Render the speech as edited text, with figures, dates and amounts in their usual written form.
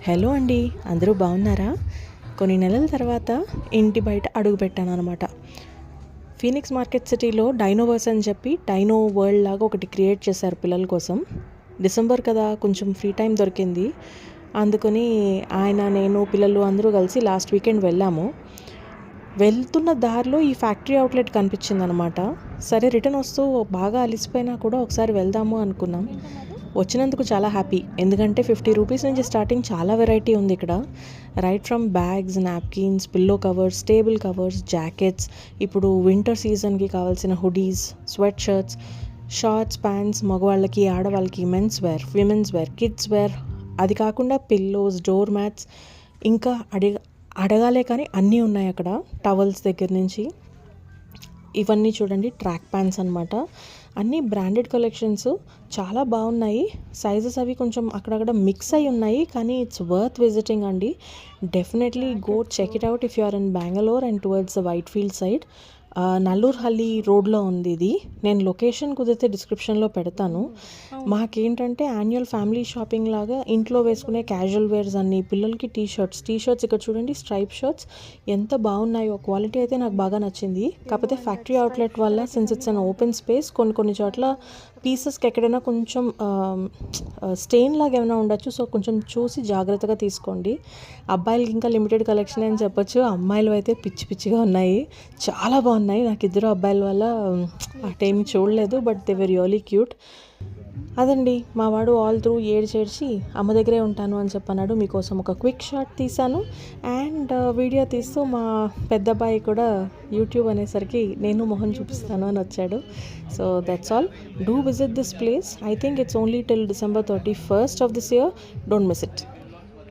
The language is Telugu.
హలో అండి, అందరూ బాగున్నారా? కొన్ని నెలల తర్వాత ఇంటి బయట అడుగు పెట్టాను అనమాట. ఫీనిక్స్ మార్కెట్ సిటీలో డైనోవర్స్ అని చెప్పి డైనో వరల్డ్ లాగా ఒకటి క్రియేట్ చేశారు పిల్లల కోసం. డిసెంబర్ కదా, కొంచెం ఫ్రీ టైం దొరికింది. అందుకని నేను పిల్లలు అందరూ కలిసి లాస్ట్ వీకెండ్ వెళ్ళాము. వెళ్తున్న దారిలో ఈ ఫ్యాక్టరీ అవుట్లెట్ కనిపించిందనమాట. సరే రిటర్న్ వస్తూ బాగా అలిసిపోయినా కూడా ఒకసారి వెళ్దాము అనుకున్నాం. వచ్చినందుకు చాలా హ్యాపీ, ఎందుకంటే 50 రూపీస్ నుంచి స్టార్టింగ్ చాలా వెరైటీ ఉంది ఇక్కడ. Right from bags, napkins, pillow covers, table covers, jackets, ఇప్పుడు వింటర్ సీజన్కి కావాల్సిన hoodies, sweatshirts, shorts, pants, మగవాళ్ళకి ఆడవాళ్ళకి, men's wear, women's wear, kids wear, అది కాకుండా పిల్లోస్, డోర్ మ్యాట్స్, ఇంకా అడగాలే కానీ అన్నీ ఉన్నాయి అక్కడ. టవల్స్ దగ్గర నుంచి ఇవన్నీ చూడండి, ట్రాక్ ప్యాంట్స్ అనమాట. అన్నీ బ్రాండెడ్ కలెక్షన్స్, చాలా బాగున్నాయి. సైజెస్ అవి కొంచెం అక్కడక్కడ మిక్స్ అయి ఉన్నాయి, కానీ ఇట్స్ వర్త్ విజిటింగ్ అండి. Definitely go check it out if you are in Bengaluru and towards the Whitefield side. Nallurhalli రోడ్లో ఉంది ఇది. నేను లొకేషన్ కుదిరితే డిస్క్రిప్షన్లో పెడతాను. మాకేంటంటే యాన్యువల్ ఫ్యామిలీ షాపింగ్ లాగా ఇంట్లో వేసుకునే క్యాజువల్ వేర్స్ అన్ని, పిల్లలకి టీ షర్ట్స్ ఇక్కడ చూడండి, స్ట్రైప్ షర్ట్స్ ఎంత బాగున్నాయో. క్వాలిటీ అయితే నాకు బాగా నచ్చింది. కాకపోతే ఫ్యాక్టరీ అవుట్లెట్ వల్ల, since it's an open space, కొన్ని చోట్ల పీసెస్కి ఎక్కడైనా కొంచెం స్టెయిన్ లాగా ఏమైనా ఉండొచ్చు. సో కొంచెం చూసి జాగ్రత్తగా తీసుకోండి. అబ్బాయిలకి ఇంకా లిమిటెడ్ కలెక్షన్ అని చెప్పొచ్చు, అమ్మాయిలు అయితే పిచ్చిగా ఉన్నాయి, చాలా బాగున్నాయి. నాకు ఇద్దరు అబ్బాయిల వల్ల అటేమి చూడలేదు, but they were really cute. అదండి, మా వాడు ఆల్ త్రూ ఏడ్చేడ్చి అమ్మ దగ్గరే ఉంటాను అని చెప్పన్నాడు. మీకోసం ఒక క్విక్ షాట్ తీశాను. అండ్ వీడియో తీస్తూ మా పెద్ద అబ్బాయి కూడా యూట్యూబ్ అనేసరికి నేను మొహం చూపిస్తాను అని వచ్చాడు. So that's all. Do visit this place. I think it's only till December 31st of this year. Don't miss it.